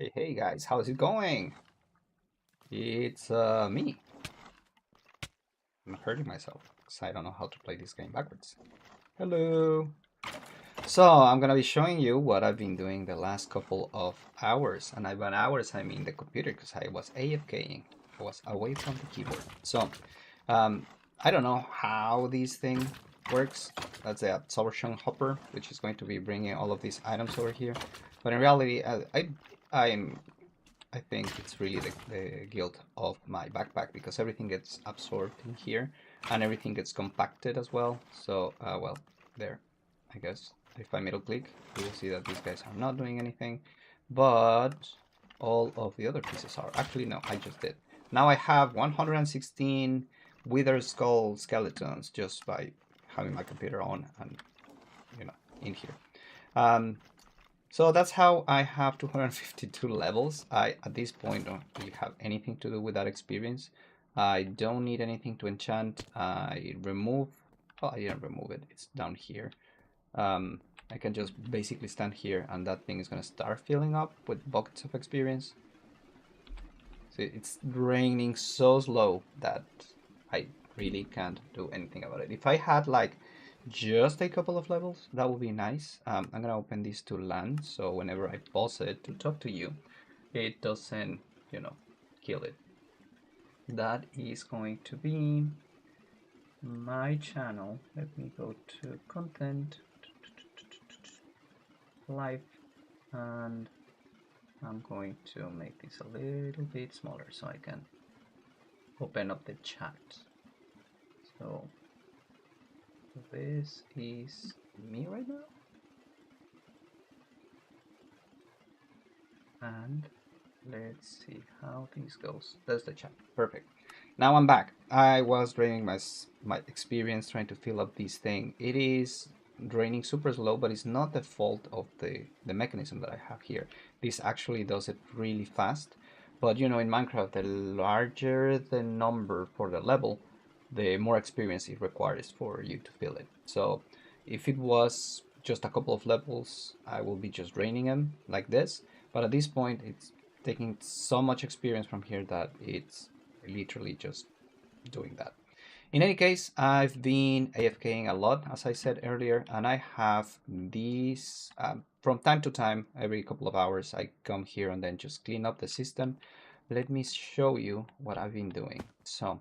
Hey guys, how's it going? It's me. I'm hurting myself because I don't know how to play this game backwards. Hello. So I'm gonna be showing you what I've been doing the last couple of hours, and by hours I mean the computer because I was AFKing. I was away from the keyboard. So um, I don't know how this thing works. That's a absorption hopper, which is going to be bringing all of these items over here. But in reality, I'm I think it's really the guilt of my backpack because everything gets absorbed in here and everything gets compacted as well. So, well, there, I guess. If I middle click, you will see that these guys are not doing anything, but all of the other pieces are. Actually, no, I just did. Now I have 116 wither skull skeletons just by having my computer on and, in here. Um, so that's how I have 252 levels. I, at this point, don't really have anything to do with that experience. I don't need anything to enchant. I remove, well, I didn't remove it. It's down here. I can just basically stand here and that thing is going to start filling up with buckets of experience. See, it's raining so slow that I really can't do anything about it. If I had like just a couple of levels, that would be nice. I'm gonna open these to land, so whenever I pause it to talk to you, it doesn't, kill it. That is going to be my channel. Let me go to content, live, and I'm going to make this a little bit smaller so I can open up the chat. So this is me right now. And let's see how things goes. There's the chat. Perfect. Now I'm back. I was draining my experience trying to fill up this thing. It is draining super slow, but it's not the fault of the mechanism that I have here. This actually does it really fast. But in Minecraft, the larger the number for the level, the more experience it requires for you to fill it. So if it was just a couple of levels, I will be just draining them like this. But at this point, it's taking so much experience from here that it's literally just doing that. In any case, I've been AFKing a lot, as I said earlier, and I have these from time to time, every couple of hours, I come here and then just clean up the system. Let me show you what I've been doing. So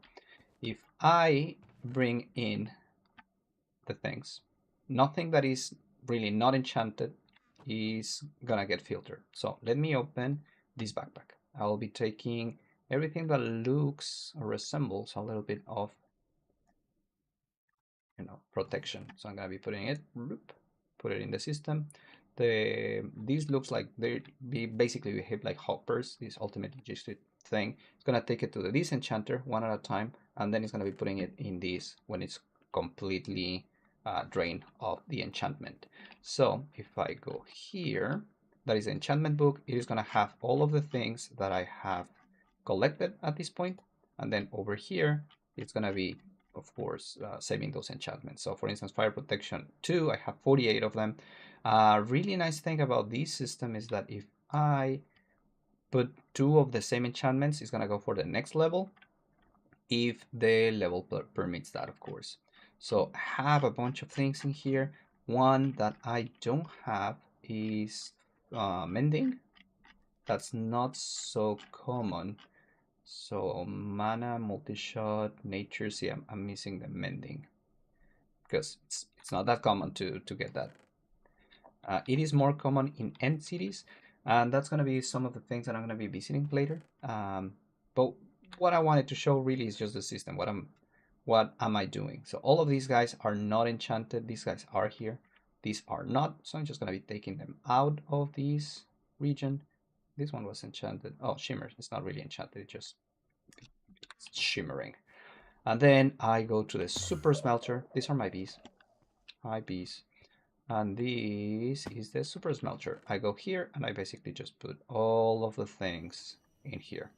if I bring in the things, nothing that is really not enchanted is gonna get filtered. So let me open this backpack. I'll be taking everything that looks or resembles a little bit of protection. So I'm gonna be putting it, put it in the system. These looks like they basically behave like hoppers. This ultimate logistic thing. It's gonna take it to the disenchanter one at a time, and then it's gonna be putting it in this when it's completely drained of the enchantment. So if I go here, that is the enchantment book. It is gonna have all of the things that I have collected at this point, and then over here it's gonna be, of course, saving those enchantments. So for instance, fire protection 2, I have 48 of them. Really nice thing about this system is that if I put 2 of the same enchantments, it's gonna go for the next level if the level permits that, of course. So I have a bunch of things in here. One that I don't have is mending. That's not so common. So mana, multi-shot, nature. See, I'm missing the mending because it's not that common to get that. It is more common in end cities, and that's going to be some of the things that I'm going to be visiting later. But what I wanted to show really is just the system. What am I doing? So all of these guys are not enchanted. These guys are here. These are not. So I'm just going to be taking them out of this region. This one was enchanted. Oh, shimmer. It's not really enchanted. It's shimmering. And then I go to the super smelter. These are my bees. Hi, bees. And this is the super smelter. I go here and I basically just put all of the things in here.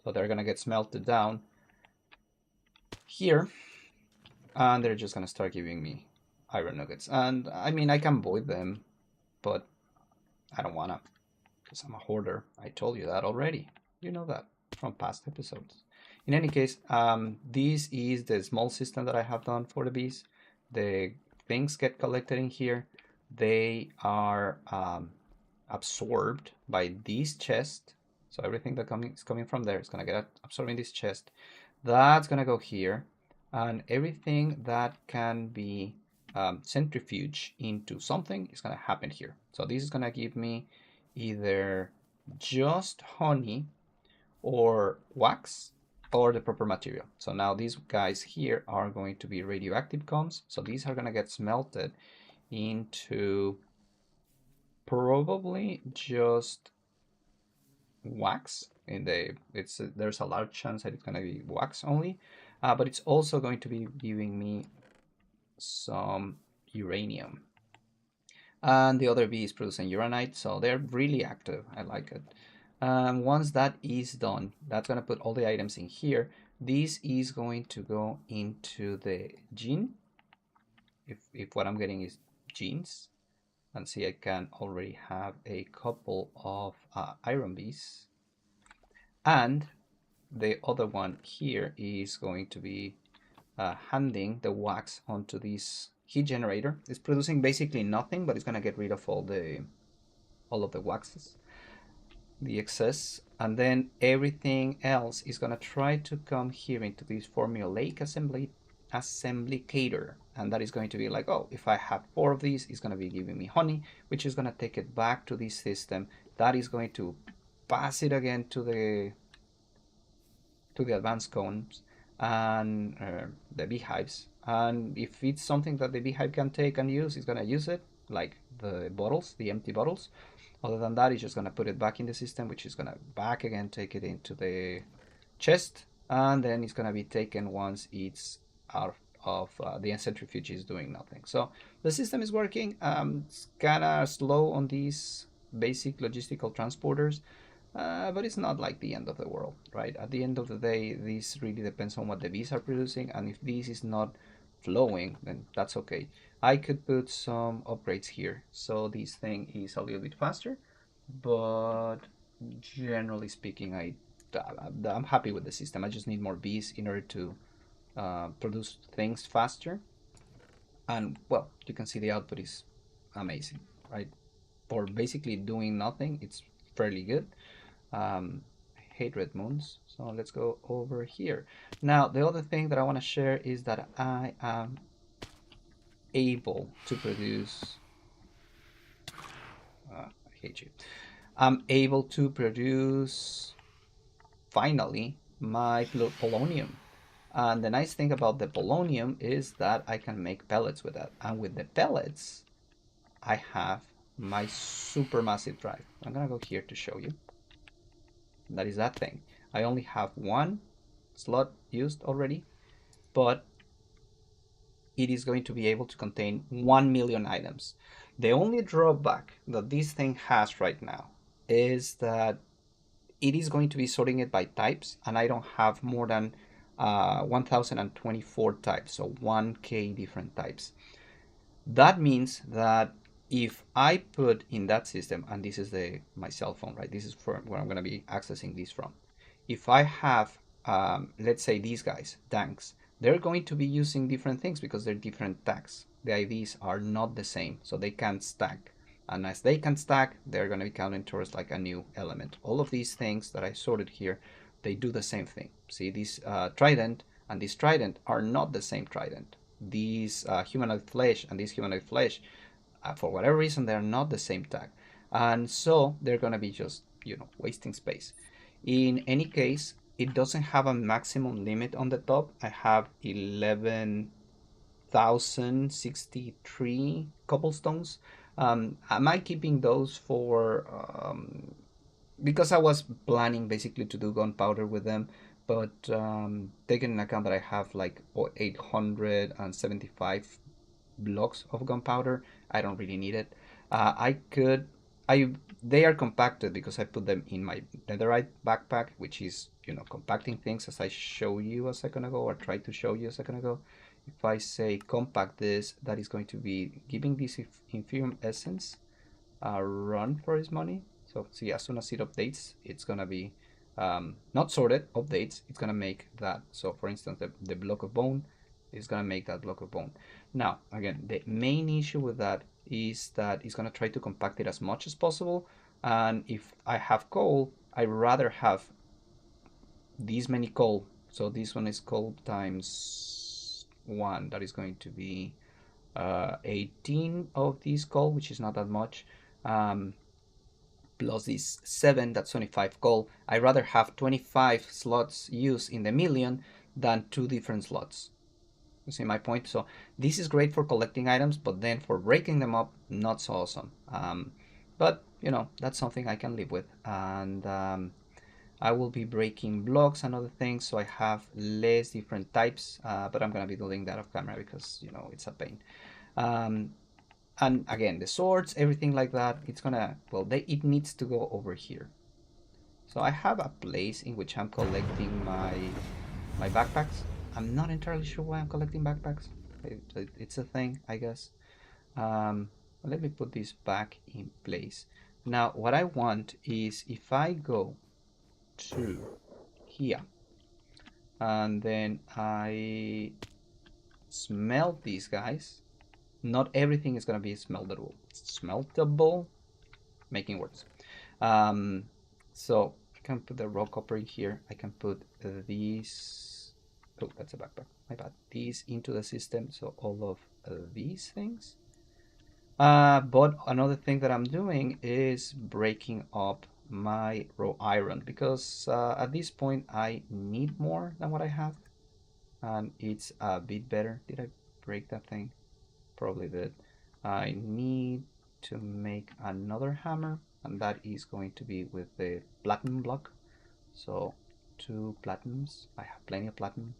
So they're gonna get smelted down here, and they're just gonna start giving me iron nuggets. And I mean, I can void them, but I don't wanna, because I'm a hoarder. I told you that already. You know that from past episodes. In any case, this is the small system that I have done for the bees. The things get collected in here. They are absorbed by this chest. So everything that is coming from there is going to get absorbed in this chest. That's going to go here. And everything that can be centrifuge into something is going to happen here. So this is going to give me either just honey or wax or the proper material. So now these guys here are going to be radioactive cones. So these are going to get smelted into probably just wax. There's a large chance that it's going to be wax only, but it's also going to be giving me some uranium. And the other bee is producing uranite, so they're really active. I like it. Once that is done, that's going to put all the items in here. This is going to go into the gene. If what I'm getting is genes, and see, I can already have a couple of iron bees. And the other one here is going to be handing the wax onto this heat generator. It's producing basically nothing, but it's going to get rid of all of the waxes, the excess, and then everything else is going to try to come here into this formulaic assemblycator, and that is going to be like, oh, if I have 4 of these, it's going to be giving me honey, which is going to take it back to this system. That is going to pass it again to the advanced cones and the beehives. And if it's something that the beehive can take and use, it's going to use it, like the bottles, the empty bottles. Other than that, it's just going to put it back in the system, which is going to back again, take it into the chest, and then it's going to be taken once it's out of the centrifuge is doing nothing. So the system is working. It's kind of slow on these basic logistical transporters, but it's not like the end of the world, right? At the end of the day, this really depends on what the bees are producing, and if this is not flowing, then that's okay. I could put some upgrades here, so this thing is a little bit faster, but generally speaking, I'm happy with the system. I just need more bees in order to produce things faster. And well, you can see the output is amazing, right? For basically doing nothing, it's fairly good. I hate red moons, so let's go over here. Now, the other thing that I want to share is that I am able to produce I hate you. I'm able to produce finally my polonium. And the nice thing about the polonium is that I can make pellets with that. And with the pellets, I have my supermassive drive. I'm gonna go here to show you. That is that thing. I only have 1 slot used already, but it is going to be able to contain 1 million items. The only drawback that this thing has right now is that it is going to be sorting it by types, and I don't have more than 1024 types, so 1K different types. That means that if I put in that system, and this is my cell phone, right? This is where I'm going to be accessing this from. If I have, let's say these guys, tanks, they're going to be using different things because they're different tags. The IDs are not the same, so they can't stack. And as they can stack, they're going to be counting towards like a new element. All of these things that I sorted here, they do the same thing. See, this trident and this trident are not the same trident. These humanoid flesh and this humanoid flesh, for whatever reason, they're not the same tag. And so they're going to be just, wasting space. In any case, it doesn't have a maximum limit on the top. I have 11,063 cobblestones. Am I keeping those for because I was planning basically to do gunpowder with them, but taking into account that I have like 875 blocks of gunpowder, I don't really need it. They are compacted because I put them in my netherite backpack, which is compacting things, as I showed you a second ago, or tried to show you a second ago. If I say compact this, that is going to be giving this Inferium Essence a run for his money. So see, as soon as it updates, it's gonna be not sorted, updates, it's gonna make that. So for instance, the block of bone is gonna make that block of bone. Now, again, the main issue with that is that it's gonna try to compact it as much as possible. And if I have coal, I'd rather have these many coal. So this one is coal times 1. That is going to be 18 of these coal, which is not that much. Plus this 7, that's 25 coal. I'd rather have 25 slots used in the million than 2 different slots. You see my point? So this is great for collecting items, but then for breaking them up, not so awesome. But you know, that's something I can live with. And I will be breaking blocks and other things, so I have less different types, but I'm gonna be doing that off camera because, you know, it's a pain. And again, the swords, everything like that, it's gonna, well, it needs to go over here. So I have a place in which I'm collecting my backpacks. I'm not entirely sure why I'm collecting backpacks. It's a thing, I guess. Let me put this back in place. Now, what I want is if I go to here and then I smelt these guys, not everything is going to be smeltable, making words. So I can put the raw copper in here. I can put these, oh, that's a backpack, my bad, these into the system. So all of these things. But another thing that I'm doing is breaking up my raw iron, because at this point I need more than what I have, and it's a bit better. Did I break that thing? Probably did. I need to make another hammer, and that is going to be with the platinum block. So 2 platinums. I have plenty of platinum.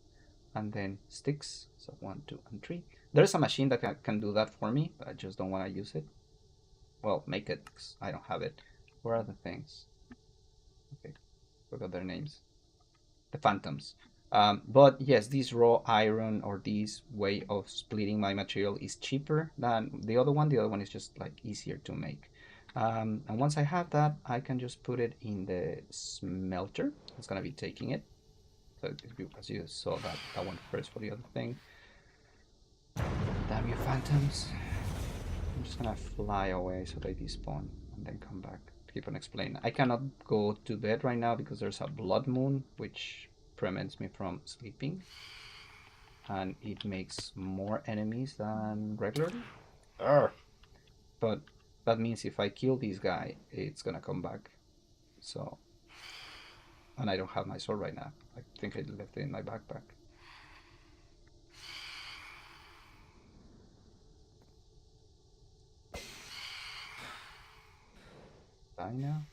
And then sticks. So 1, 2, and 3. There's a machine that can do that for me, but I just don't want to use it. Well, make it, because I don't have it. Where are the things? Okay, forgot their names. The phantoms. But yes, this raw iron, or this way of splitting my material, is cheaper than the other one. The other one is just like easier to make. And once I have that, I can just put it in the smelter. It's gonna be taking it. So as you saw, that one first for the other thing. Damn you, phantoms. I'm just gonna fly away so they despawn and then come back. Keep on explaining. I cannot go to bed right now because there's a blood moon, which prevents me from sleeping. And it makes more enemies than regularly. Urgh. But that means if I kill this guy, it's gonna come back. So, and I don't have my sword right now. I think I left it in my backpack. Die now?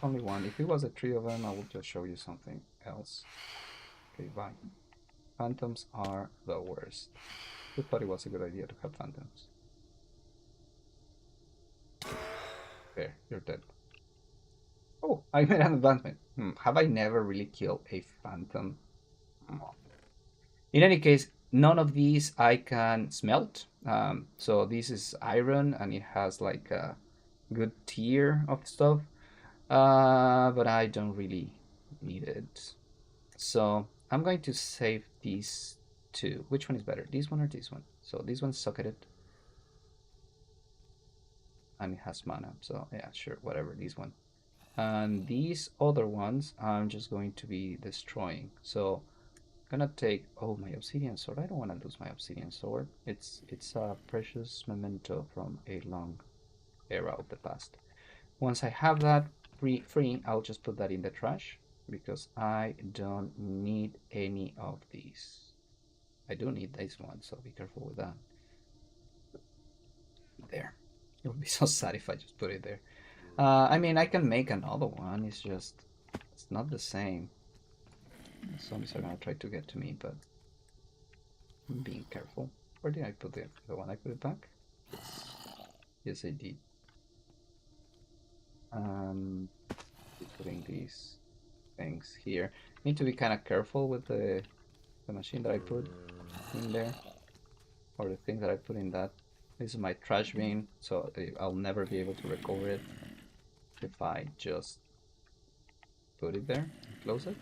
Only one. If it was a 3 of them, I would just show you something else. Okay, bye. Phantoms are the worst. I thought it was a good idea to have phantoms. There, you're dead. Oh, I made an advancement. Have I never really killed a phantom? In any case, none of these I can smelt. So this is iron, and it has like a good tier of stuff. But I don't really need it. So I'm going to save these 2. Which one is better? This one or this one? So this one's socketed. And it has mana. So yeah, sure, whatever, this one. And these other ones I'm just going to be destroying. So I'm gonna take, oh, my obsidian sword. I don't want to lose my obsidian sword. It's a precious memento from a long era of the past. Once I have that free, I'll just put that in the trash, because I don't need any of these. I do need this one, so be careful with that. There. It would be so sad if I just put it there. I mean, I can make another one. It's just, it's not the same. Zombies are gonna try to get to me, but I'm being careful. Where did I put the one? I put it back? Yes, I did. Putting these things here. Need to be kind of careful with the machine that I put in there, or the thing that I put in that This is my trash bin, so I'll never be able to recover it if I just put it there and close it.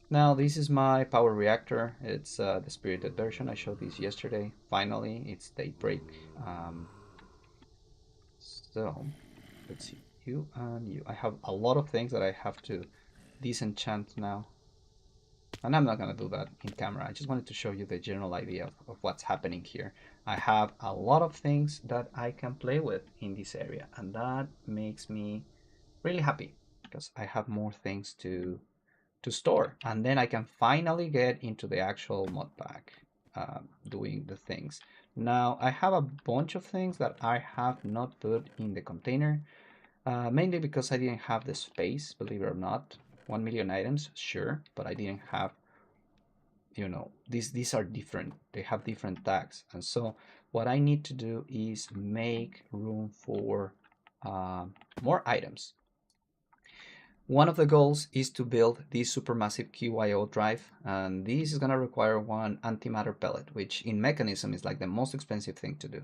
Now this is my power reactor. It's the spirited version. I showed this yesterday. Finally, it's daybreak. So let's see, you and you. I have a lot of things that I have to disenchant now. And I'm not going to do that in camera. I just wanted to show you the general idea of what's happening here. I have a lot of things that I can play with in this area, and that makes me really happy because I have more things to store, and then I can finally get into the actual mod pack doing the things. Now I have a bunch of things that I have not put in the container, mainly because I didn't have the space, believe it or not. 1 million items, sure, but I didn't have, you know, these are different. They have different tags, and so what I need to do is make room for more items. One of the goals is to build this supermassive QIO drive, and this is going to require one antimatter pellet, which in mechanism is like the most expensive thing to do.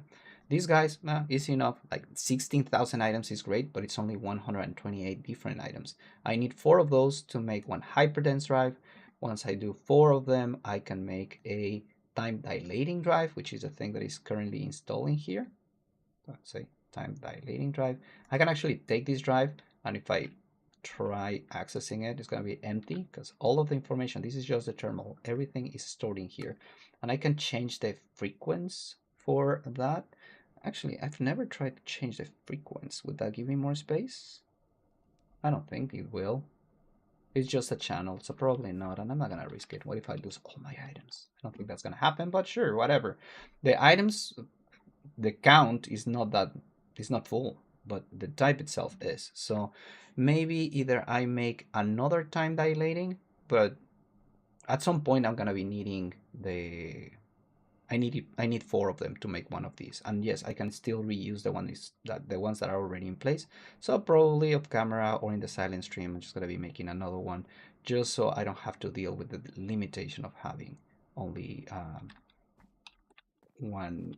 These guys, easy enough, like 16,000 items is great, but it's only 128 different items. I need 4 of those to make one hyperdense drive. Once I do 4 of them, I can make a time dilating drive, which is a thing that is currently installing here. Let's say time dilating drive. I can actually take this drive, and if I try accessing it, it's going to be empty because all of the information, this is just the terminal, everything is stored in here. And I can change the frequency for that. Actually, I've never tried to change the frequency. Would that give me more space? I don't think it will. It's just a channel, so probably not, and I'm not gonna risk it. What if I lose all my items? I don't think that's gonna happen, but sure, whatever. The items, the count is not that, it's not full, but the type itself is. So maybe either I make another time dilating, but at some point I'm gonna be needing the, I need 4 of them to make one of these. And yes, I can still reuse the ones that are already in place. So probably off camera or in the silent stream, I'm just gonna be making another one, just so I don't have to deal with the limitation of having only 1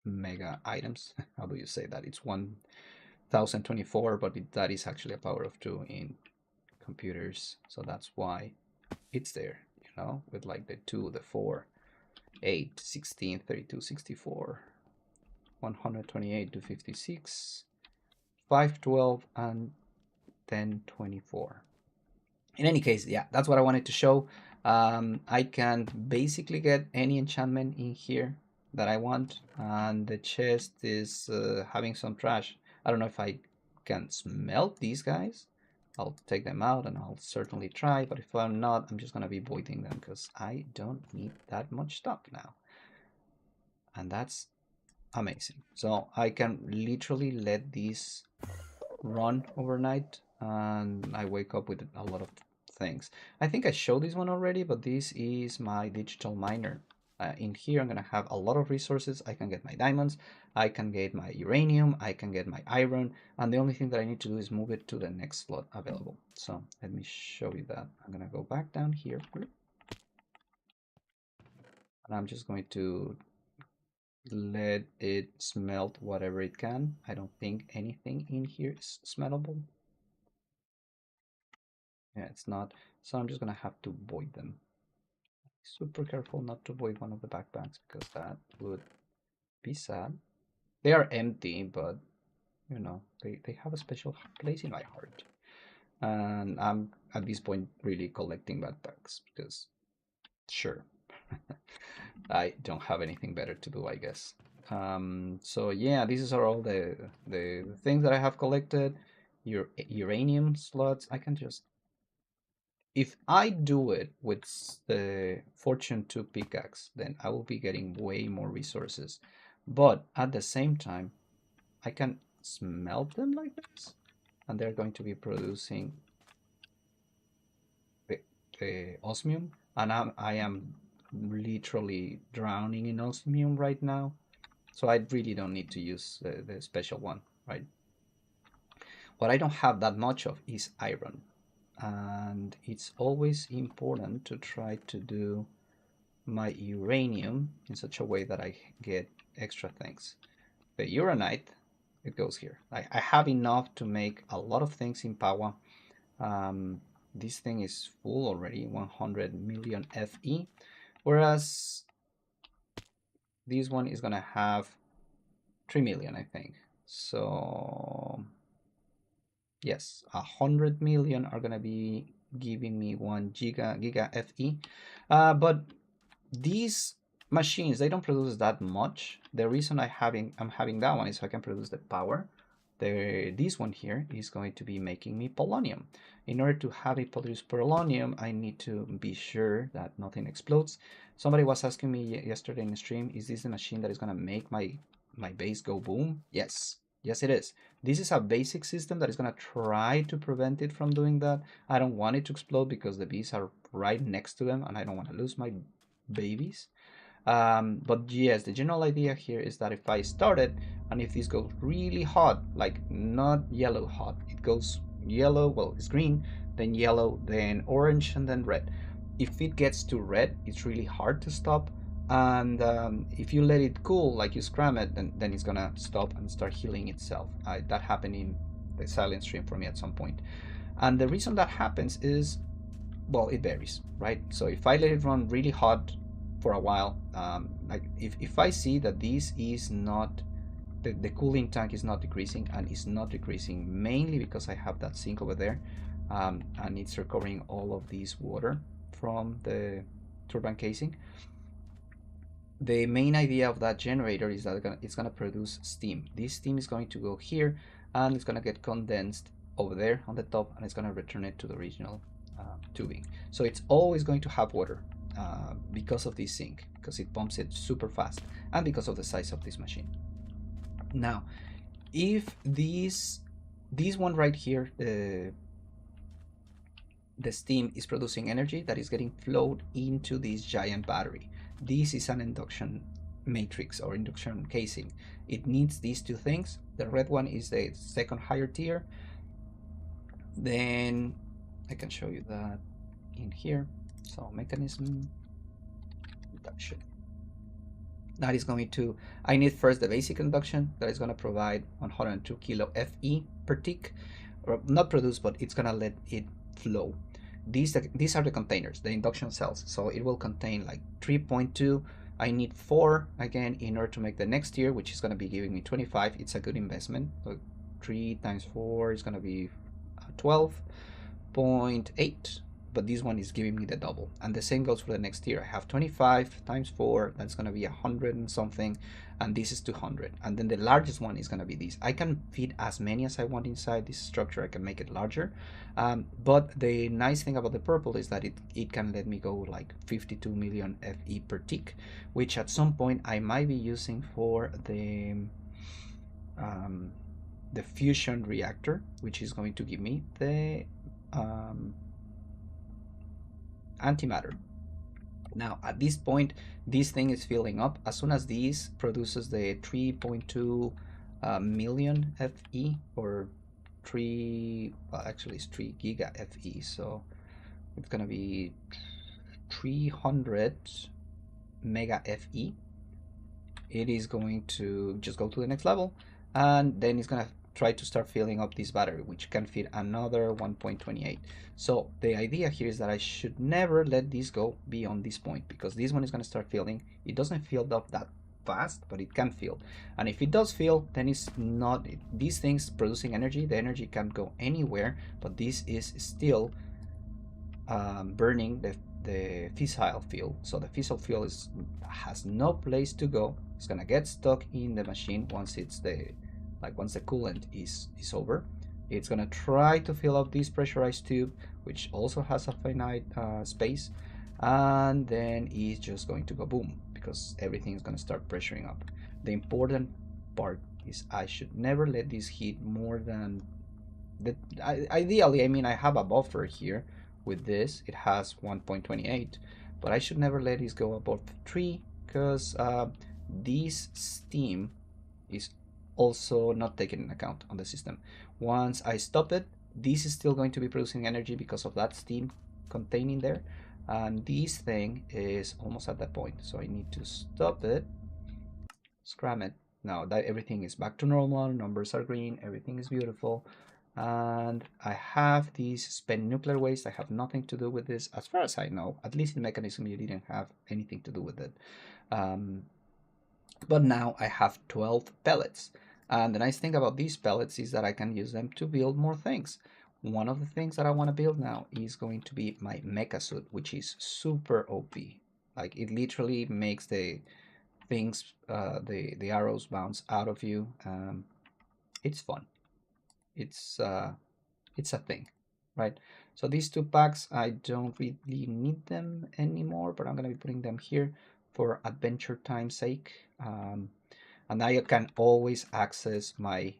mega items. How do you say that? It's 1024, but that is actually a power of 2 in computers, so that's why it's there, you know, with like the 2, the 4, 8, 16, 32, 64, 128 to 56, 512, and 1024. In any case, yeah, that's what I wanted to show. I can basically get any enchantment in here that I want, and the chest is having some trash. I don't know if I can smelt these guys. I'll take them out and I'll certainly try, but if I'm not, I'm just gonna be voiding them because I don't need that much stuff now. And that's amazing. So I can literally let these run overnight and I wake up with a lot of things. I think I showed this one already, but this is my digital miner. In here, I'm gonna have a lot of resources. I can get my diamonds, I can get my uranium, I can get my iron, and the only thing that I need to do is move it to the next slot available. So let me show you that. I'm gonna go back down here, and I'm just going to let it smelt whatever it can. I don't think anything in here is smeltable. Yeah, it's not. So I'm just gonna have to void them. Super careful not to void one of the backpacks because that would be sad. They are empty, but you know, they have a special place in my heart. And I'm at this point really collecting backpacks because sure, I don't have anything better to do, I guess. So yeah, these are all the things that I have collected. Uranium slots. I can just, if I do it with the Fortune 2 pickaxe, then I will be getting way more resources. But at the same time, I can smelt them like this, and they're going to be producing the osmium, and I am literally drowning in osmium right now. So I really don't need to use the special one, right? What I don't have that much of is iron. And it's always important to try to do my uranium in such a way that I get extra things. The uranite, it goes here. I have enough to make a lot of things in Power. This thing is full already, 100 million FE, whereas this one is gonna have 3 million, I think. So yes, 100 million are gonna be giving me 1 giga FE. But these machines, they don't produce that much. The reason I'm having that one is so I can produce the power. This one here is going to be making me polonium. In order to have it produce polonium, I need to be sure that nothing explodes. Somebody was asking me yesterday in the stream, is this the machine that is going to make my base go boom? Yes. Yes, it is. This is a basic system that is going to try to prevent it from doing that. I don't want it to explode because the bees are right next to them and I don't want to lose my babies. But yes, the general idea here is that if I start it and if this goes really hot, like not yellow hot, it goes yellow, well, it's green, then yellow, then orange, and then red. If it gets to red, it's really hard to stop. And if you let it cool, like you scram it, then it's gonna stop and start healing itself. That happened in the silent stream for me at some point. And the reason that happens is, well, it varies, right? So if I let it run really hot for a while, like if I see that this is not, the cooling tank is not decreasing, and it's not decreasing mainly because I have that sink over there, and it's recovering all of this water from the turbine casing. The main idea of that generator is that it's going to produce steam. This steam is going to go here and it's going to get condensed over there on the top, and it's going to return it to the original tubing. So it's always going to have water because of this sink, because it pumps it super fast, and because of the size of this machine. Now, if this one right here, the steam is producing energy that is getting flowed into this giant battery. This is an induction matrix or induction casing. It needs these two things. The red one is the second higher tier. Then I can show you that in here. So mechanism, induction. That is going to, I need first the basic induction that is going to provide 102 kilo FE per tick, or not produce, but it's going to let it flow. These are the containers, the induction cells. So it will contain like 3.2. I need 4 again in order to make the next tier, which is going to be giving me 25. It's a good investment. So 3 times 4 is going to be 12.8. But this one is giving me the double, and the same goes for the next tier. I have 25 times 4, that's going to be 100 and something, and this is 200, and then the largest one is going to be this. I can fit as many as I want inside this structure. I can make it larger, but the nice thing about the purple is that it can let me go like 52 million FE per tick, which at some point I might be using for the fusion reactor, which is going to give me the antimatter. Now at this point, this thing is filling up. As soon as this produces the 3.2 million FE, or 3, well, actually it's 3 giga FE, so it's gonna be 300 mega FE. It is going to just go to the next level, and then it's gonna try to start filling up this battery, which can fit another 1.28. So the idea here is that I should never let this go beyond this point, because this one is going to start filling. It doesn't fill up that fast, but it can fill, and if it does fill, then it's not, these things producing energy, the energy can't go anywhere, but this is still burning the fissile fuel. So the fissile fuel has no place to go. It's gonna get stuck in the machine once it's once the coolant is over. It's gonna try to fill up this pressurized tube, which also has a finite space, and then it's just going to go boom, because everything is gonna start pressuring up. The important part is I should never let this heat more than ideally, I mean, I have a buffer here with this. It has 1.28, but I should never let this go above 3, because this steam is also not taken into account on the system. Once I stop it, this is still going to be producing energy because of that steam containing there, and this thing is almost at that point, so I need to stop it, scram it. Now that everything is back to normal, numbers are green, everything is beautiful, and I have these spent nuclear waste. I have nothing to do with this, as far as I know. At least in mechanism, you didn't have anything to do with it. But now I have 12 pellets. And the nice thing about these pellets is that I can use them to build more things. One of the things that I want to build now is going to be my mecha suit, which is super OP. Like, it literally makes the things, the arrows bounce out of you. It's fun. It's a thing, right? So these 2 packs, I don't really need them anymore, but I'm gonna be putting them here for adventure time's sake. And now you can always access my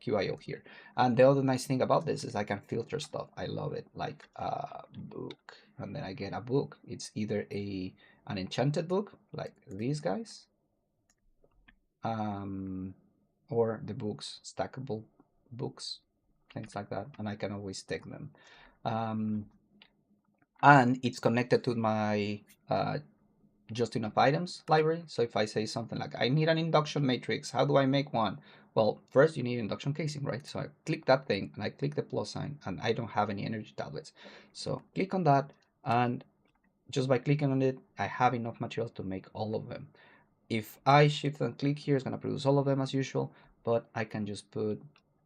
QIO here. And the other nice thing about this is I can filter stuff. I love it, like a book, and then I get a book. It's either an enchanted book, like these guys, or the books, stackable books, things like that, and I can always take them. And it's connected to my just enough items library. So if I say something like, I need an induction matrix, how do I make one? Well, first you need induction casing, right? So I click that thing and I click the plus sign, and I don't have any energy tablets. So click on that, and just by clicking on it, I have enough materials to make all of them. If I shift and click here, it's going to produce all of them as usual, but I can just put,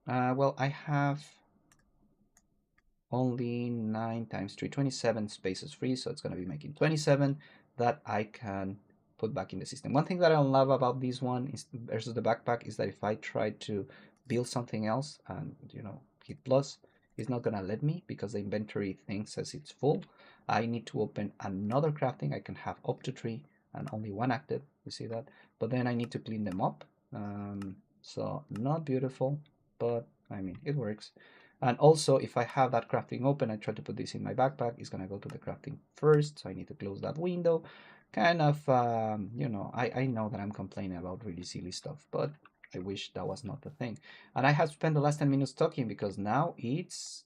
well, I have only 9 times 3, 27 spaces free, so it's going to be making 27 that I can put back in the system. One thing that I love about this one is versus the backpack is that if I try to build something else and hit plus, it's not going to let me because the inventory thing says it's full. I need to open another crafting. I can have up to 3 and only 1 active, you see that, but then I need to clean them up. So not beautiful, but I mean, it works. And also, if I have that crafting open, I try to put this in my backpack, it's going to go to the crafting first, so I need to close that window. Kind of, I know that I'm complaining about really silly stuff, but I wish that was not the thing. And I have spent the last 10 minutes talking because now it's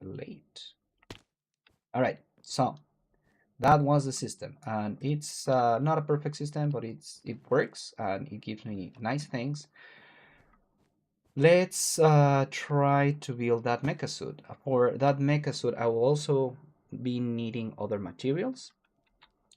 late. All right, so that was the system, and it's not a perfect system, but it works, and it gives me nice things. Let's try to build that mecha suit. For that mecha suit, I will also be needing other materials.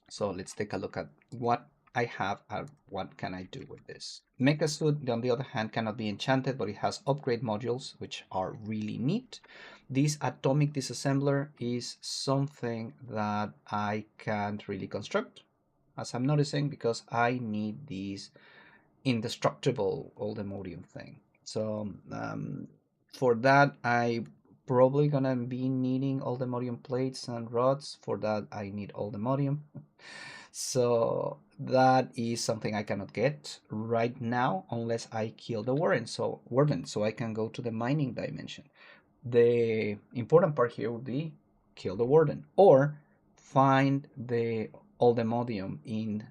So let's take a look at what I have and what can I do with this. Mecha suit, on the other hand, cannot be enchanted, but it has upgrade modules, which are really neat. This atomic disassembler is something that I can't really construct, as I'm noticing, because I need these indestructible oldemodium thing. So for that, I probably gonna be needing oldemodium plates and rods. For that, I need oldemodium. So that is something I cannot get right now unless I kill the warden. So I can go to the mining dimension. The important part here would be kill the warden or find the oldemodium in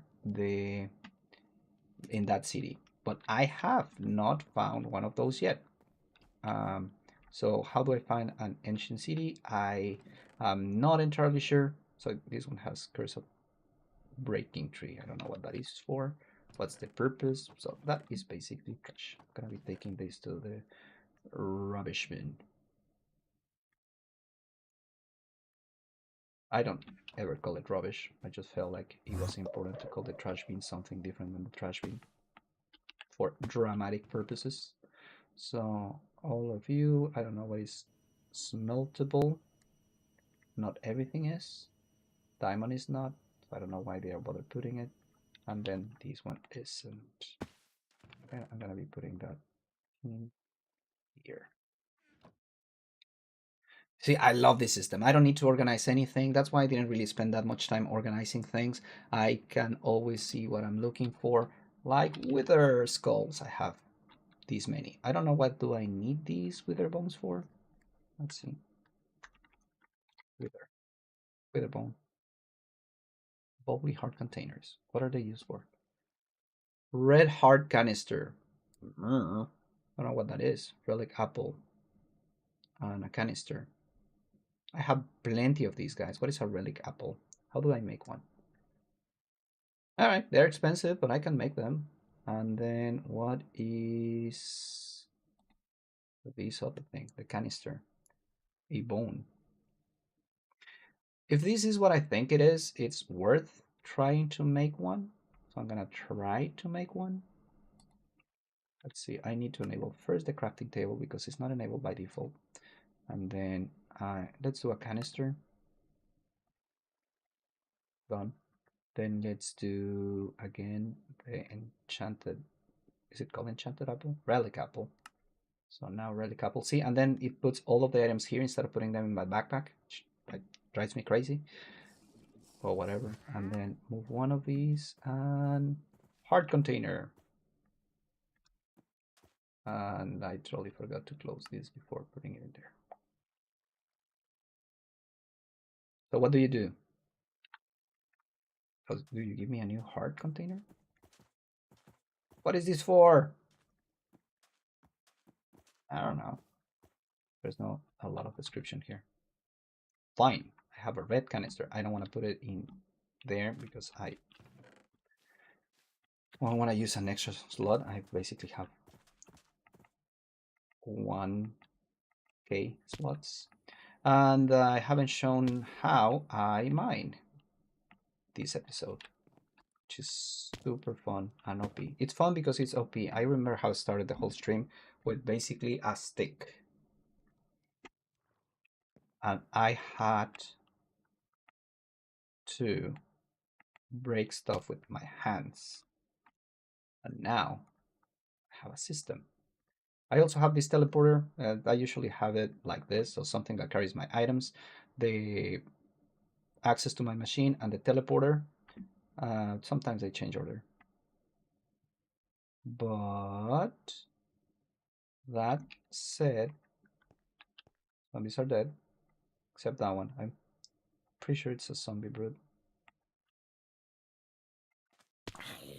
that city, but I have not found one of those yet. So how do I find an ancient city? I am not entirely sure. So this one has curse of breaking tree. I don't know what that is for. What's the purpose? So that is basically trash. I'm gonna be taking this to the rubbish bin. I don't ever call it rubbish. I just felt like it was important to call the trash bin something different than the trash bin for dramatic purposes. So all of you, I don't know what is smeltable. Not everything is. Diamond is not. So I don't know why they are bothered putting it. And then this one isn't. Okay, I'm gonna be putting that in here. See, I love this system. I don't need to organize anything. That's why I didn't really spend that much time organizing things. I can always see what I'm looking for. Like wither skulls, I have these many. I don't know what do I need these wither bones for. Let's see. Wither bone. Bubbly heart containers. What are they used for? Red heart canister. I don't know what that is. Relic apple and a canister. I have plenty of these guys. What is a relic apple? How do I make one? All right, they're expensive, but I can make them. And then what is this other thing? The canister. A bone. If this is what I think it is, it's worth trying to make one. So I'm gonna try to make one. Let's see, I need to enable first the crafting table because it's not enabled by default. And then let's do a canister. Done. Then let's do again the enchanted, is it called enchanted apple? Relic apple. So now relic apple. See, and then it puts all of the items here instead of putting them in my backpack, which like, drives me crazy. Or whatever. And then move one of these and hard container. And I totally forgot to close this before putting it in there. So what do you do? Do you give me a new hard container? What is this for? I don't know. There's not a lot of description here. Fine. I have a red canister. I don't want to put it in there because I want to use an extra slot. I basically have 1K slots. And I haven't shown how I mine this episode, which is super fun and OP. It's fun because it's OP. I remember how I started the whole stream with basically a stick. And I had to break stuff with my hands. And now I have a system. I also have this teleporter. I usually have it like this, so something that carries my items, the access to my machine, and the teleporter. Sometimes they change order. But that said, zombies are dead, except that one. I'm pretty sure it's a zombie brood.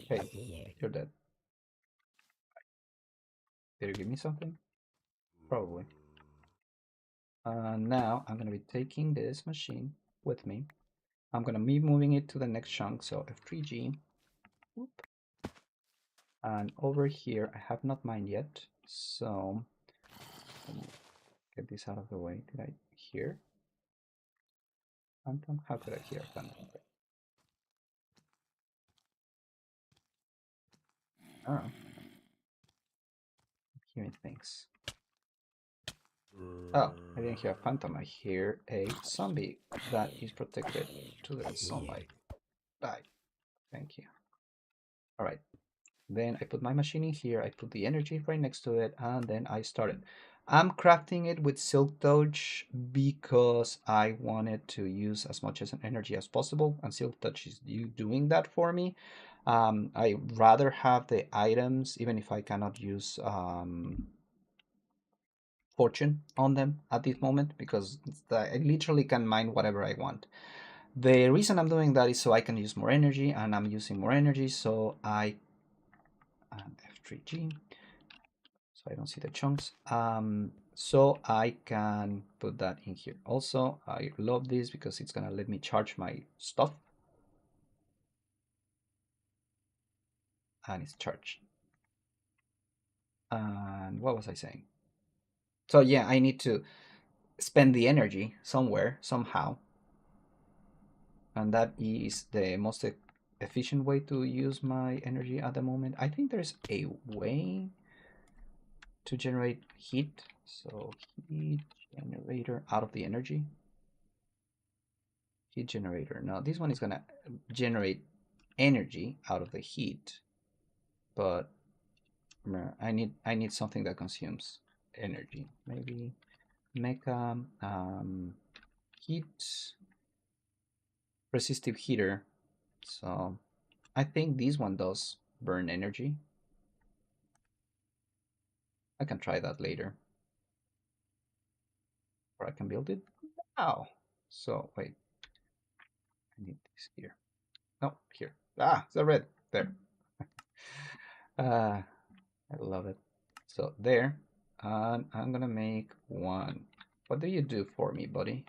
Hey, you're dead. Did you give me something? Probably. Now I'm gonna be taking this machine with me. I'm gonna be moving it to the next chunk, so F3G. Whoop. And over here, I have not mined yet, so let me get this out of the way. Did I hear phantom? How could I hear a phantom? Oh, I'm hearing things. Oh, I didn't hear a phantom. I hear a zombie that is protected to the sunlight. Die. Thank you. All right. Then I put my machine in here. I put the energy right next to it, and then I started. I'm crafting it with Silk Touch because I wanted to use as much as an energy as possible, and Silk Touch is doing that for me. I rather have the items, even if I cannot use fortune on them at this moment, because I literally can mine whatever I want. The reason I'm doing that is so I can use more energy, and I'm using more energy, so I F3G, so I don't see the chunks. So I can put that in here. Also, I love this because it's gonna let me charge my stuff, and it's charged. And what was I saying? So yeah, I need to spend the energy somewhere, somehow, and that is the most efficient way to use my energy at the moment. I think there's a way to generate heat. So heat generator out of the energy. Heat generator. Now this one is gonna generate energy out of the heat, but I need something that consumes energy. Maybe make a heat resistive heater. So I think this one does burn energy. I can try that later. Or I can build it now. So wait, I need this here. No, here. Ah, it's a red. There. I love it. So there. And I'm gonna make one. What do you do for me, buddy?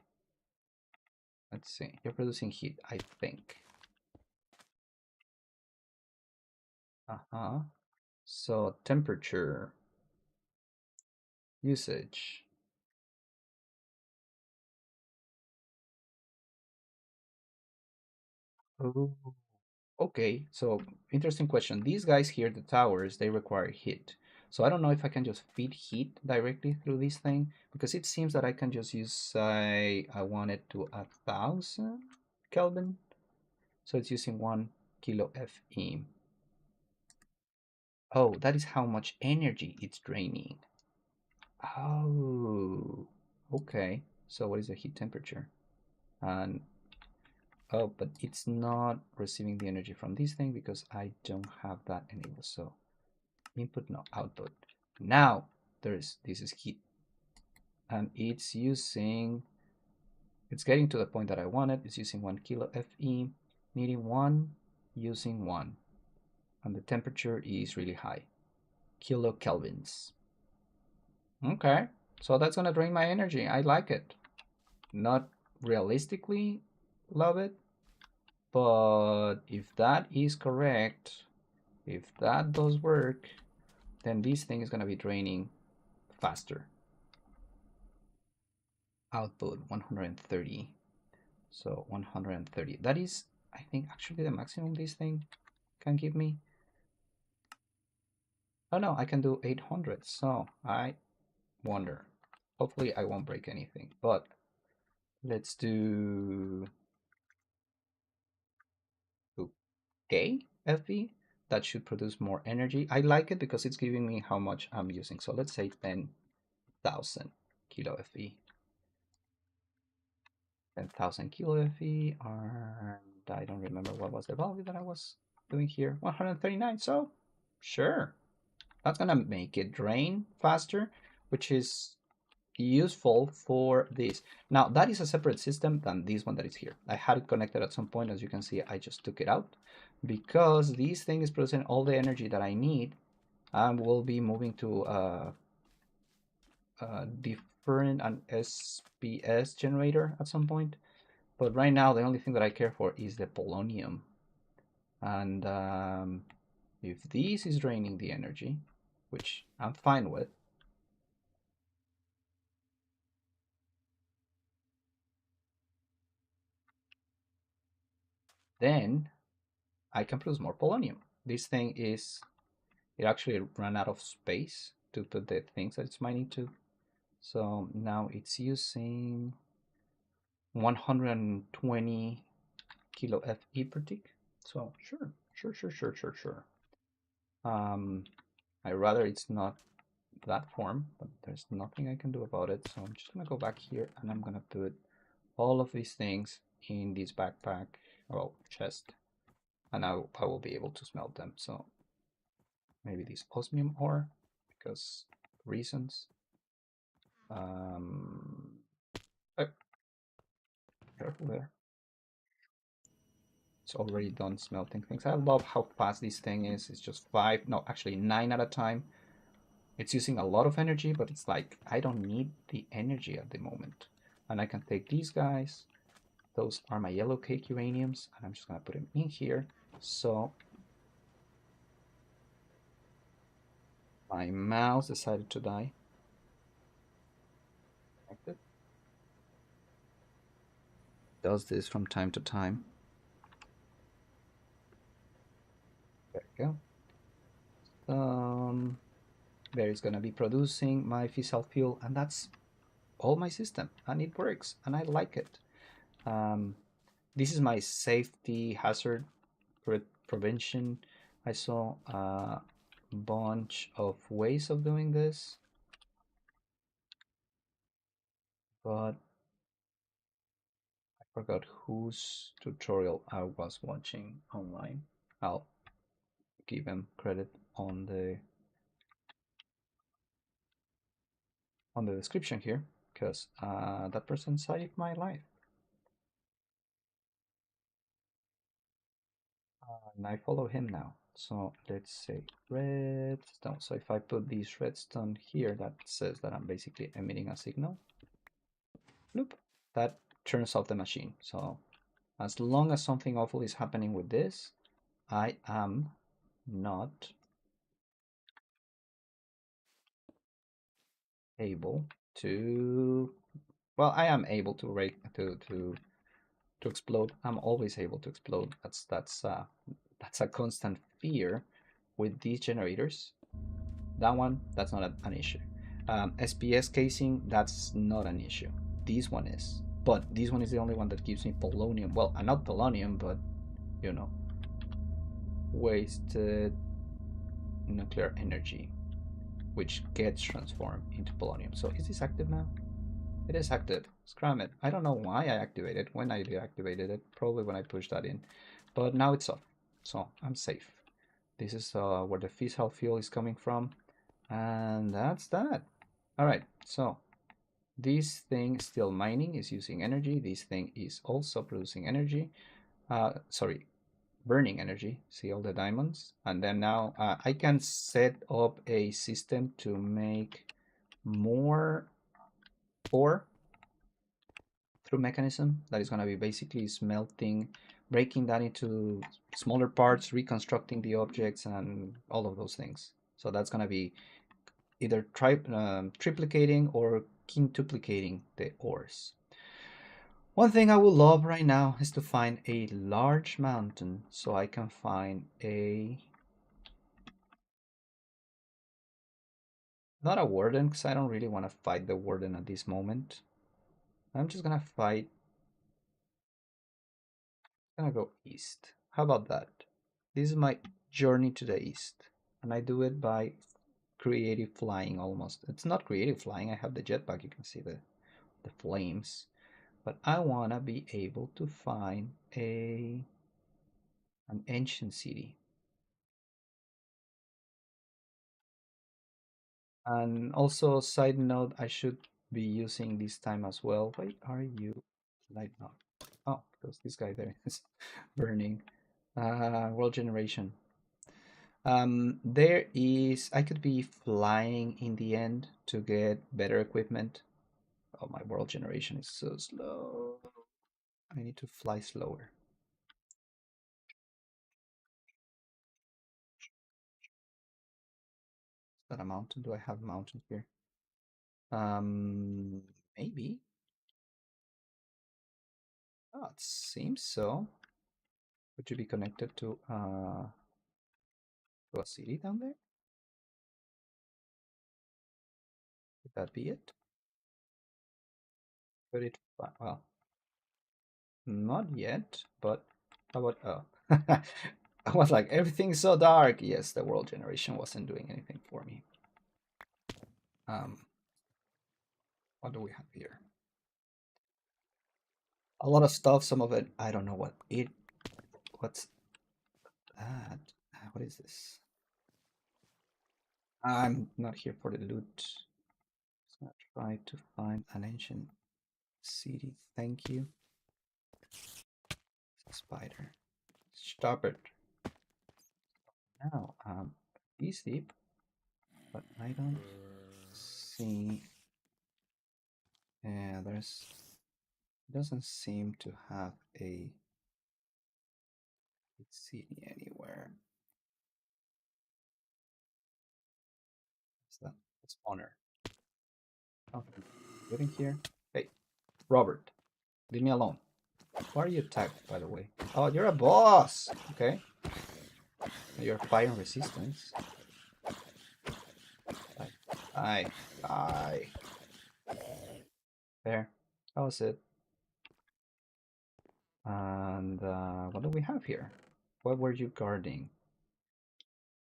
let's see, you're producing heat, I think. So temperature, usage. Oh. Okay, so interesting question. These guys here, the towers, they require heat. So I don't know if I can just feed heat directly through this thing, because it seems that I can just use, say, I want it to 1,000 Kelvin. So it's using 1 kilo Fe. Oh, that is how much energy it's draining. Oh, okay. So what is the heat temperature? And oh, but it's not receiving the energy from this thing because I don't have that enabled. So input, no output. Now this is heat, and it's getting to the point that I wanted. It's using 1 kilo Fe, needing 1, using 1, and the temperature is really high, kilokelvins. Okay, so that's gonna drain my energy. I like it. Not realistically love it, but if that is correct, if that does work, then this thing is gonna be draining faster. Output 130. So 130. That is, I think, actually the maximum this thing can give me. Oh no, I can do 800. So I wonder. Hopefully I won't break anything. But let's do okay, FE. That should produce more energy. I like it because it's giving me how much I'm using. So let's say 10,000 kilo FE. 10,000 kilo FE, and I don't remember what was the value that I was doing here. 139. So sure, that's gonna make it drain faster, which is useful for this. Now that is a separate system than this one that is here. I had it connected at some point. As you can see, I just took it out because this thing is producing all the energy that I need, and we'll be moving to a different an SPS generator at some point. But right now, the only thing that I care for is the polonium. And if this is draining the energy, which I'm fine with, then I can produce more polonium. This thing is, it actually ran out of space to put the things that it's mining to. So now it's using 120 kilo Fe per tick. So sure. I rather it's not that form, but there's nothing I can do about it. So I'm just gonna go back here and I'm gonna put all of these things in this backpack, well, chest, and I will be able to smelt them. So maybe this osmium ore, because reasons. Oh, careful there. It's already done smelting things. I love how fast this thing is. It's just 5, no, actually 9 at a time. It's using a lot of energy, but it's like, I don't need the energy at the moment. And I can take these guys. Those are my yellow cake uraniums, and I'm just gonna put them in here. So my mouse decided to die. Does this from time to time. There we go. There is gonna be producing my fissile fuel, and that's all my system, and it works, and I like it. This is my safety hazard prevention. I saw a bunch of ways of doing this, but I forgot whose tutorial I was watching online. I'll give him credit on the description here, because that person saved my life. And I follow him now. So let's say redstone. So if I put this redstone here, that says that I'm basically emitting a signal. Loop. That turns off the machine. So as long as something awful is happening with this, I am not able to, well, I am able to rate to explode. I'm always able to explode. That's a constant fear with these generators. That one, that's not an issue. SPS casing, that's not an issue. This one is, but this one is the only one that gives me polonium. Well, not polonium, but you know, wasted nuclear energy, which gets transformed into polonium. So is this active now? It is active. Scram it. I don't know why I activated, when I deactivated it, probably when I pushed that in, but now it's off, so I'm safe. This is where the fissile fuel is coming from, and that's that. All right, so this thing still mining is using energy. This thing is also producing energy. Sorry, burning energy. See all the diamonds? And then now I can set up a system to make more ore through mechanism that is going to be basically smelting, breaking that into smaller parts, reconstructing the objects, and all of those things. So that's going to be either triplicating or quintuplicating the ores. One thing I would love right now is to find a large mountain so I can find a, not a warden, because I don't really want to fight the warden at this moment. I'm just gonna fight, gonna go east. How about that? This is my journey to the east, and I do it by creative flying almost. It's not creative flying, I have the jetpack, you can see the flames, but I wanna be able to find an ancient city. And also, side note, I should be using this time as well. Why are you light not? Oh, because this guy there is burning. World generation. There is, I could be flying in the end to get better equipment. Oh, my world generation is so slow. I need to fly slower. Is that a mountain? Do I have a mountain here? Maybe. Oh, it seems so. Would you be connected to a city down there? Could that be it? Could it? Well, not yet, but how about, oh. I was like, everything's so dark. Yes, the world generation wasn't doing anything for me. What do we have here? A lot of stuff, some of it, I don't know what's that? What is this? I'm not here for the loot. Just gonna try to find an ancient city. Thank you. Spider. Stop it. Now, he's deep, but I don't see. Yeah, doesn't seem to have a city anywhere. Is that a spawner? Oh, living here. Hey, Robert, leave me alone. Why are you attacked, by the way? Oh, you're a boss. Okay. You're fire resistance. Die. Die. There. That was it. And what do we have here? What were you guarding?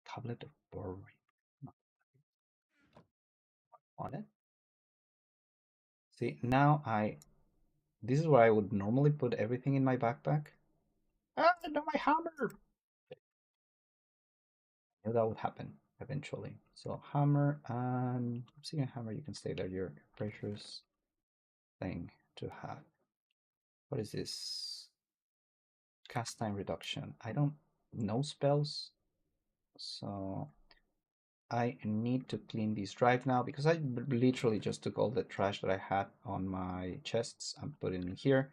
Tablet of Boring. On it. See, now this is where I would normally put everything in my backpack. Ah, no, my hammer! I knew that would happen eventually. So hammer and obsidian hammer, you can stay there. Your precious thing to have. What is this? Cast time reduction. I don't know spells, so I need to clean this drive now because I literally just took all the trash that I had on my chests and put it in here.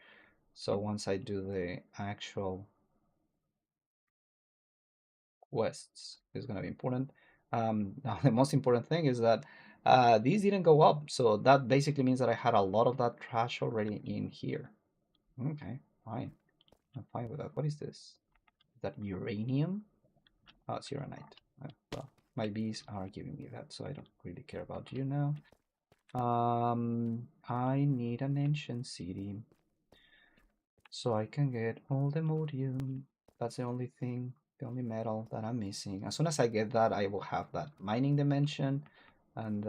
So once I do the actual quests, it's gonna be important. Now the most important thing is that these didn't go up, so that basically means that I had a lot of that trash already in here. Okay, fine. I'm fine with that. What is this? Is that uranium? Oh, it's uranite. Well, my bees are giving me that, so I don't really care about you now. I need an ancient city so I can get all the modium. That's the only thing, the only metal that I'm missing. As soon as I get that, I will have that mining dimension. And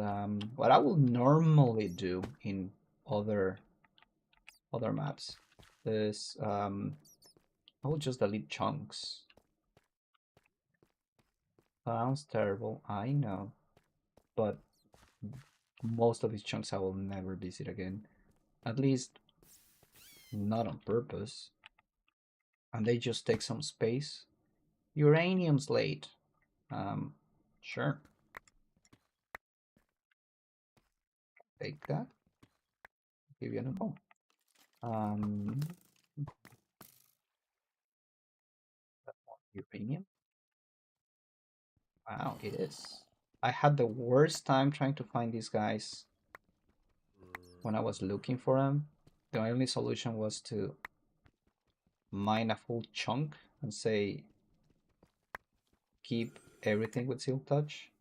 what I will normally do in other maps is I will just delete chunks. Sounds terrible, I know, but most of these chunks I will never visit again. At least not on purpose. And they just take some space. Uranium's late. Sure. Take that. Give you a new home. Uranium. Wow, it is. I had the worst time trying to find these guys when I was looking for them. The only solution was to mine a full chunk and say keep everything with Silk Touch.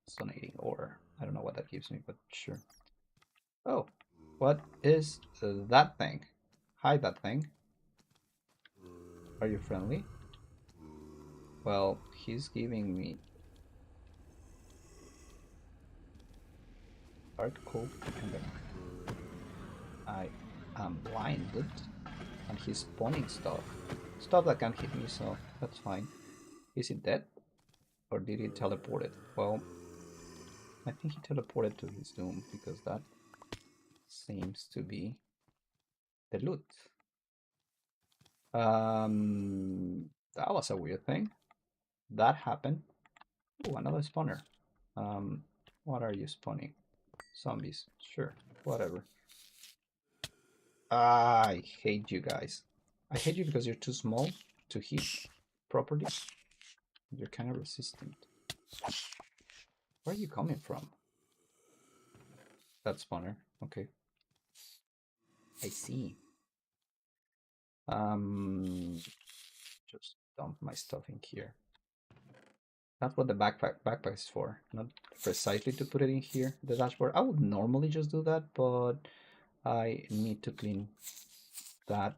Sonating ore. I don't know what that gives me, but sure. Oh, what is that thing? Hi, that thing. Are you friendly? Well, he's giving me dark cold and I am blinded and he's spawning stuff. Stuff that can't hit me, so that's fine. Is he dead? Or did he teleport it? Well, I think he teleported to his doom because that seems to be the loot. That was a weird thing. That happened. Oh, another spawner. What are you spawning? Zombies. Sure, whatever. I hate you guys. I hate you because you're too small to hit properly. You're kind of resistant. Where are you coming from? That spawner. Okay. I see. Just dump my stuff in here. That's what the backpack is for, not precisely to put it in here, the dashboard. I would normally just do that, but I need to clean that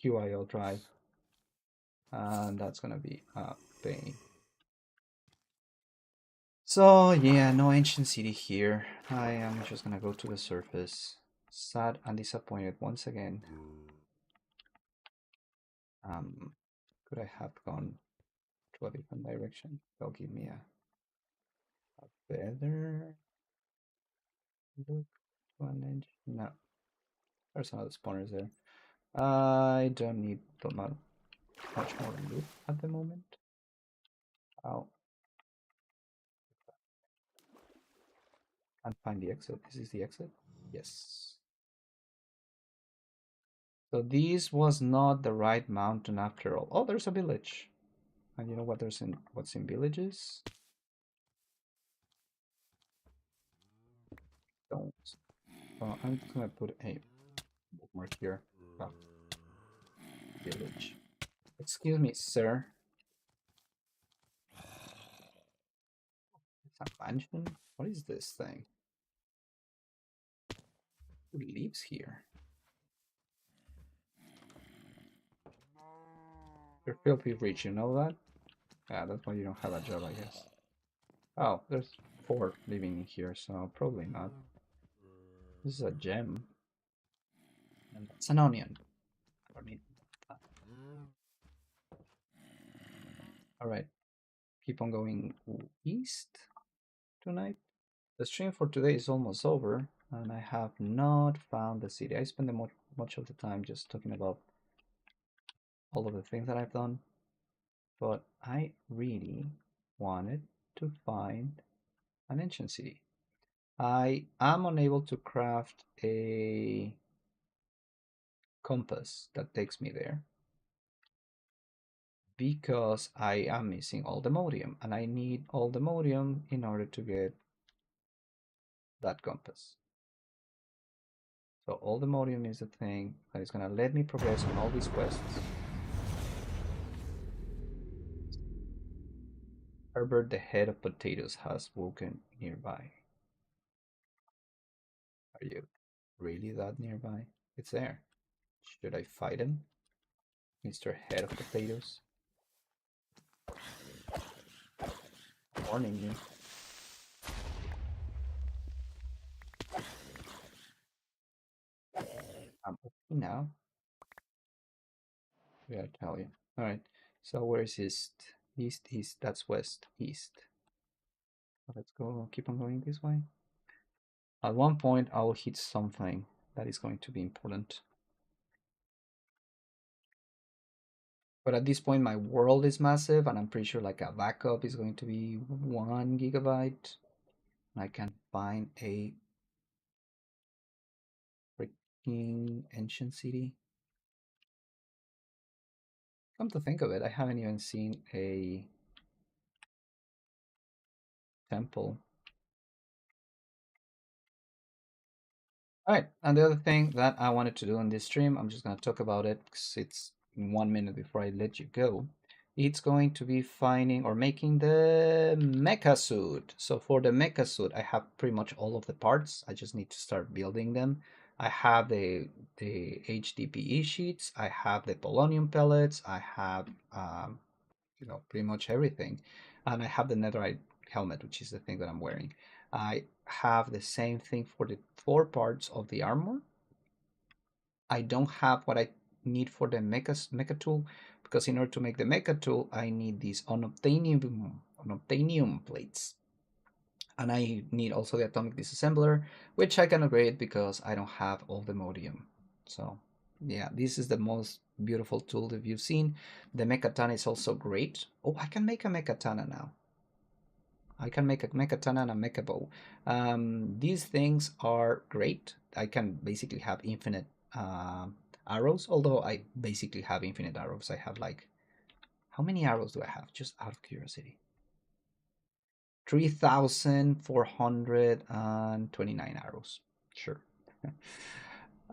QIO drive, and that's gonna be a pain. So yeah, no ancient city here. I am just gonna go to the surface. Sad and disappointed once again. Could I have gone to a different direction? They'll give me a better look to an engine. No, there's another spawners there. I don't need much more loot at the moment. Oh, and find the exit. This is the exit? Yes. So this was not the right mountain after all. Oh, there's a village. And you know what what's in villages? Don't. So I'm just gonna put a bookmark here. Oh, village. Excuse me, sir. It's a mansion? What is this thing? Who lives here? You're filthy rich, you know that? Yeah, that's why you don't have a job, I guess. Oh, there's 4 living in here, so probably not. This is a gem. And that's an onion. I don't need that. Alright, keep on going east tonight. The stream for today is almost over, and I have not found the city. I spend much of the time just talking about all of the things that I've done, but I really wanted to find an ancient city. I am unable to craft a compass that takes me there because I am missing all the modium, and I need all the modium in order to get that compass. So all the modium is the thing that is going to let me progress on all these quests. Herbert, the head of potatoes, has woken nearby. Are you really that nearby? It's there. Should I fight him, Mr. Head of Potatoes? Warning me. I'm okay now. Yeah, I tell you. All right. So where's east? East, east. That's west, east. Let's go. Keep on going this way. At one point, I will hit something that is going to be important. But at this point, my world is massive, and I'm pretty sure like a backup is going to be 1 GB. I can find a freaking ancient city. Come to think of it, I haven't even seen a temple. All right, and the other thing that I wanted to do in this stream, I'm just going to talk about it because it's 1 minute before I let you go. It's going to be finding or making the mecha suit. So for the mecha suit, I have pretty much all of the parts. I just need to start building them. I have the HDPE sheets. I have the polonium pellets. I have pretty much everything, and I have the netherite helmet, which is the thing that I'm wearing. I have the same thing for the 4 parts of the armor. I don't have what I need for the mecha tool, because in order to make the mecha tool, I need these unobtainium plates. And I need also the atomic disassembler, which I can upgrade because I don't have all the modium. So yeah, this is the most beautiful tool that you've seen. The mekatana is also great. Oh, I can make a mekatana now. I can make a mekatana and a mecha bow. These things are great. I can basically have infinite arrows, although I basically have infinite arrows. I have like, how many arrows do I have? Just out of curiosity. 3,429 arrows. Sure.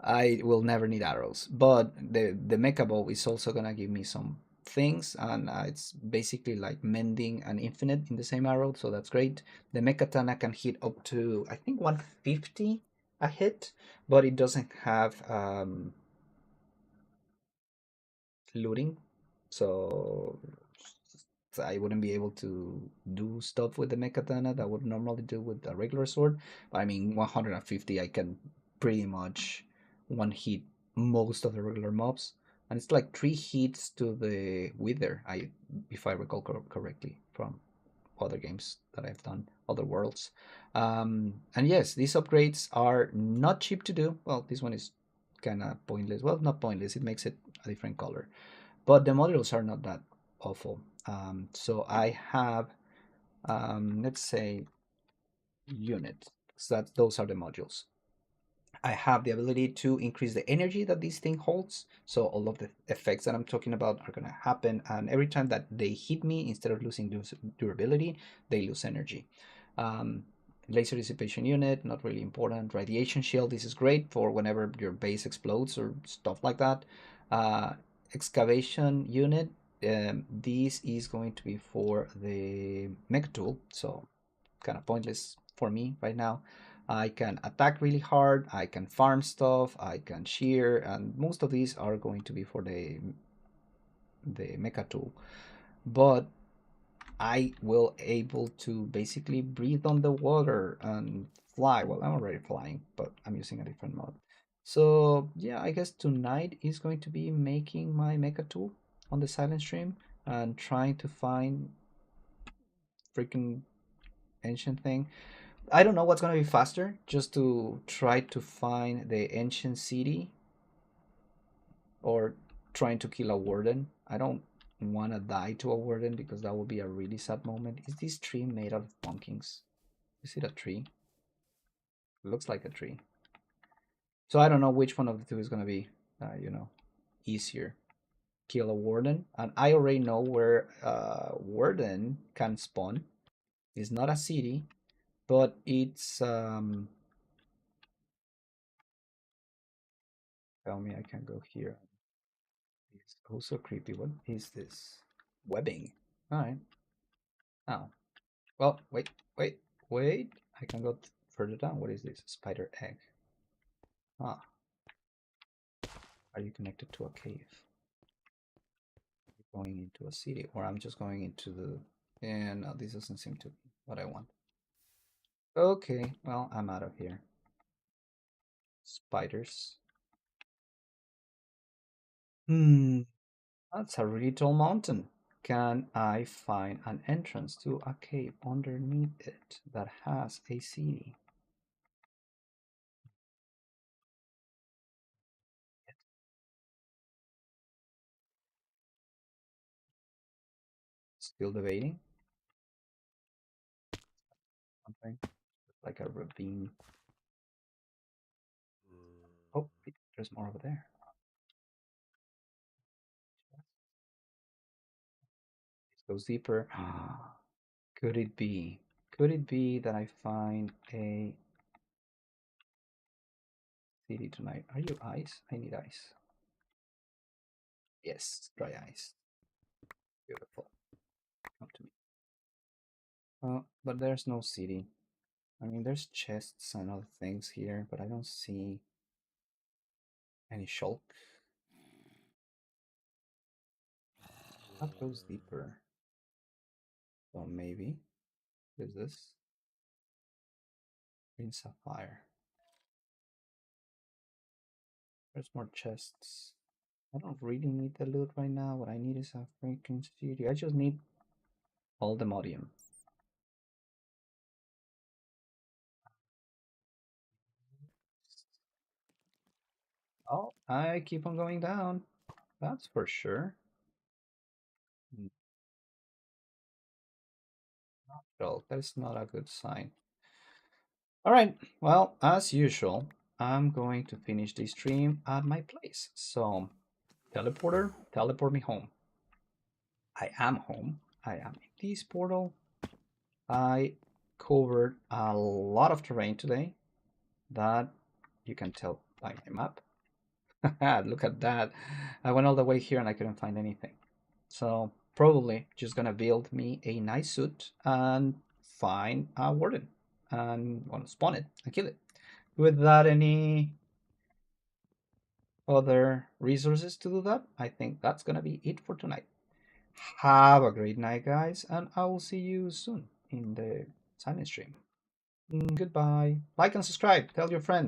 I will never need arrows, but the mecha bow is also gonna give me some things, and it's basically like mending and infinite in the same arrow, so that's great. The mekatana can hit up to, I think, 150 a hit, but it doesn't have looting, so I wouldn't be able to do stuff with the mekatana that I would normally do with a regular sword. But I mean, 150, I can pretty much one hit most of the regular mobs, and it's like 3 hits to the wither. If I recall correctly from other games that I've done, other worlds. And yes, these upgrades are not cheap to do. Well, this one is kind of pointless. Well, not pointless. It makes it a different color, but the modules are not that awful. So I have, let's say, unit. So those are the modules. I have the ability to increase the energy that this thing holds. So all of the effects that I'm talking about are going to happen. And every time that they hit me, instead of losing durability, they lose energy. Um, Laser dissipation unit, not really important. Radiation shield, this is great for whenever your base explodes or stuff like that. Excavation unit, this is going to be for the mech tool. So kind of pointless for me right now. I can attack really hard, I can farm stuff, I can shear, and most of these are going to be for the mecha tool. But I will able to basically breathe on the water and fly. Well, I'm already flying, but I'm using a different mod. So yeah, I guess tonight is going to be making my mecha tool on the silent stream and trying to find freaking ancient thing. I don't know what's gonna be faster, just to try to find the ancient city or trying to kill a warden. I don't want to die to a warden because that would be a really sad moment. Is this tree made out of pumpkins? Is it a tree? It looks like a tree. So I don't know which one of the two is going to be, easier. Kill a warden. And I already know where warden can spawn. It's not a city, but it's... tell me I can go here. It's also creepy. What is this? Webbing. Alright. Oh. Well, wait. I can go further down. What is this? Spider egg. Ah. Are you connected to a cave? Going into a city, or I'm just going into the... Yeah, no, this doesn't seem to be what I want. Okay, well, I'm out of here. Spiders. That's a really tall mountain. Can I find an entrance to a cave underneath it that has a city? Still debating? Something like a ravine. Oh, there's more over there. It goes deeper. Could it be? Could it be that I find a city tonight? Are you ice? I need ice. Yes, dry ice. Beautiful. Come to me. But there's no city. I mean, there's chests and other things here, but I don't see any shulk. That goes deeper. So maybe. What is this? Green sapphire. There's more chests. I don't really need the loot right now. What I need is a freaking city. I just need all the modium. Oh, I keep on going down. That's for sure. Well, that's not a good sign. All right, well, as usual, I'm going to finish this stream at my place. So, teleporter, teleport me home. I am home. I am in this portal. I covered a lot of terrain today that you can tell by my map. Look at that. I went all the way here and I couldn't find anything. So probably just gonna build me a nice suit and find a warden and spawn it and kill it. Without any other resources to do that, I think that's gonna be it for tonight. Have a great night, guys, and I will see you soon in the silent stream. Goodbye. Like and subscribe. Tell your friends.